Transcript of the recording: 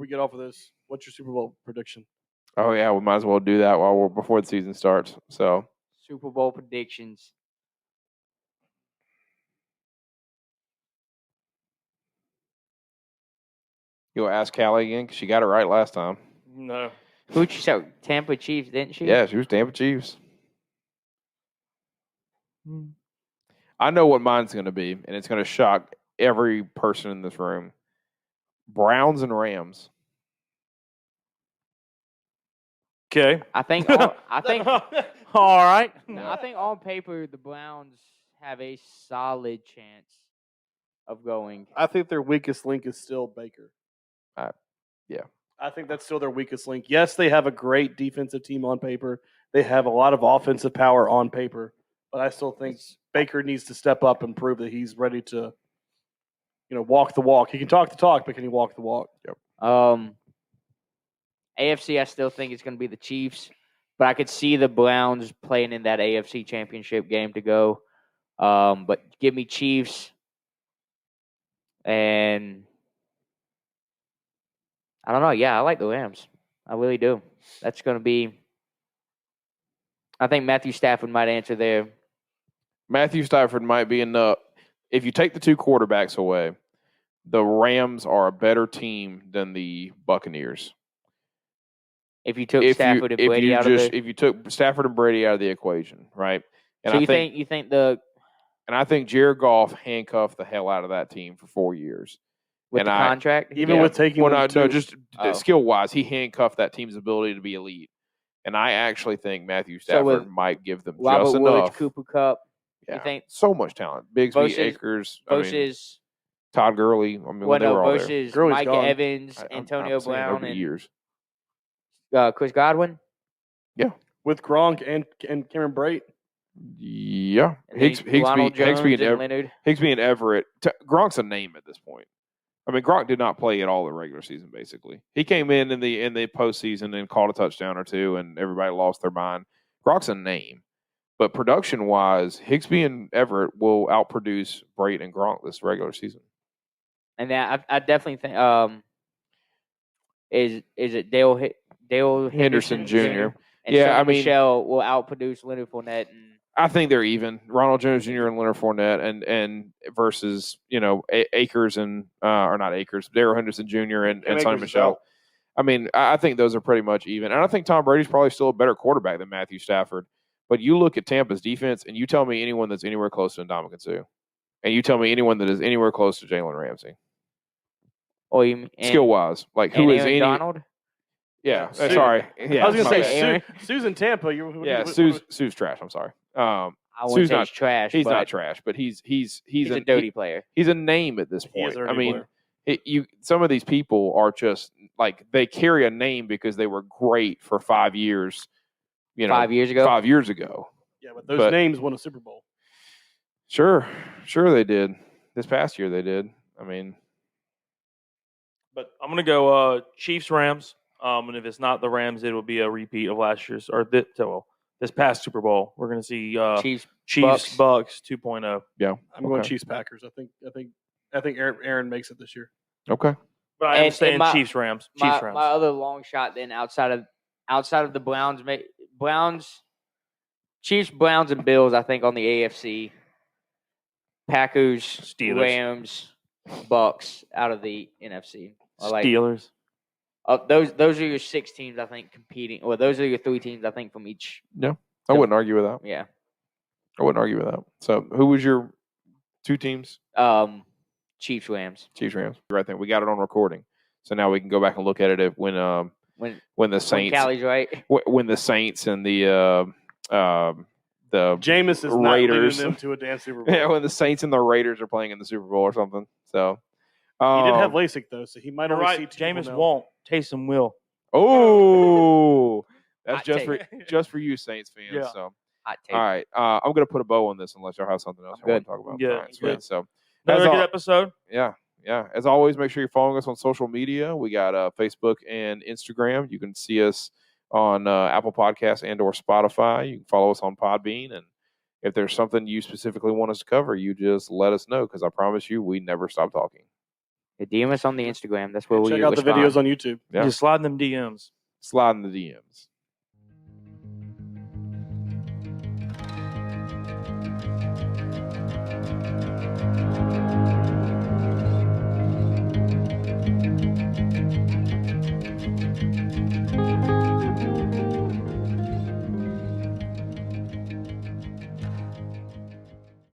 get off of this, what's your Super Bowl prediction? Oh yeah, we might as well do that before the season starts. So Super Bowl predictions. you'll ask Callie again because she got it right last time. No. Who'd she say? Tampa Chiefs, didn't she? Yeah, she was Tampa Chiefs. I know what mine's going to be, and it's going to shock every person in this room. Browns and Rams. Okay. I think. All right. I think on paper the Browns have a solid chance of going. I think their weakest link is still Baker. Yeah. I think that's still their weakest link. Yes, they have a great defensive team on paper. They have a lot of offensive power on paper, but I still think Baker needs to step up and prove that he's ready to, walk the walk. He can talk the talk, but can he walk the walk? Yep. AFC, I still think it's going to be the Chiefs, but I could see the Browns playing in that AFC Championship game to go. But give me Chiefs, and I don't know. Yeah, I like the Rams. I really do. That's going to be. I think Matthew Stafford might answer there. Matthew Stafford might be enough. If you take the two quarterbacks away, the Rams are a better team than the Buccaneers. If you took Stafford and Brady out of the, if you took Stafford and Brady out of the equation, right? And so you think the and I think Jared Goff handcuffed the hell out of that team for 4 years. with the contract, Even with taking just skill wise, he handcuffed that team's ability to be elite. And I actually think Matthew Stafford might give them Robert just Woods, enough. Cooper Kupp. Yeah, You think so much talent. Bigsby, Akers, Todd Gurley. I mean, when they were all there. versus Gurley's Mike gone. Evans, Antonio I'm saying Brown, over and years. Chris Godwin. with Gronk and Cameron Brate. Yeah, And then Ronald Jones Higsby and Leonard. Higsby and Everett. Gronk's a name at this point. I mean, Gronk did not play at all the regular season. Basically, he came in the postseason and caught a touchdown or two, and everybody lost their mind. Gronk's a name, but production wise, Higsby and Everett will outproduce Brate and Gronk this regular season. And that I definitely think is it Dale Henderson Jr. And Yeah, Sonny Michel will outproduce Leonard Fournette. And I think they're even. Ronald Jones Jr. and Leonard Fournette, and versus Akers and or not Akers, Darrell Henderson Jr. and Sonny Michel. I mean, I think those are pretty much even. And I think Tom Brady's probably still a better quarterback than Matthew Stafford. But you look at Tampa's defense, and you tell me anyone that's anywhere close to Ndamukong Suh, and you tell me anyone that is anywhere close to Jalen Ramsey. Skill wise, like who is Aaron Donald? Yeah, sorry. Yeah, I was going to say Sue's Tampa. Sue's trash. I'm sorry. I wouldn't say he's trash. He's not trash, but he's a dirty player. He's a name at this point. I mean, some of these people are just like they carry a name because they were great for 5 years. 5 years ago. 5 years ago. Yeah, but those names won a Super Bowl. Sure they did. This past year they did. I mean, but I'm gonna go Chiefs Rams. And if it's not the Rams, it will be a repeat of last year's or this past Super Bowl. We're going to see Chiefs Bucks 2.0. Yeah, I'm going Chiefs Packers. I think Aaron makes it this year. Okay, but I am saying Chiefs Rams. My other long shot then outside of the Browns, Chiefs, Browns, and Bills. I think on the AFC, Packers, Steelers. Rams, Bucks out of the NFC. Steelers. Those are your 6 teams, I think, competing. Well, those are your 3 teams, I think, from each. Yeah, I wouldn't argue with that. Yeah, I wouldn't argue with that. So, who was your 2 teams? Chiefs, Rams. Chiefs, Rams. I think we got it on recording, so now we can go back and look at it when the Saints. When Callie's right. When the Saints and the Jameis is Raiders not leading them to a damn Super Bowl. Yeah, when the Saints and the Raiders are playing in the Super Bowl or something. So. He did have LASIK though, so he might only see 2 Jameis won't. Taysom will. Oh, that's just for you, Saints fans. Yeah. So, all right, I'm gonna put a bow on this unless y'all have something else you want to talk about. Yeah, all right, sweet. So, another good episode. Yeah. As always, make sure you're following us on social media. We got Facebook and Instagram. You can see us on Apple Podcasts and/or Spotify. You can follow us on Podbean, and if there's something you specifically want us to cover, you just let us know because I promise you, we never stop talking. DM us on the Instagram. That's where we Check out the respond. videos on YouTube. Yeah. Just slide in them DMs. Slide in the DMs.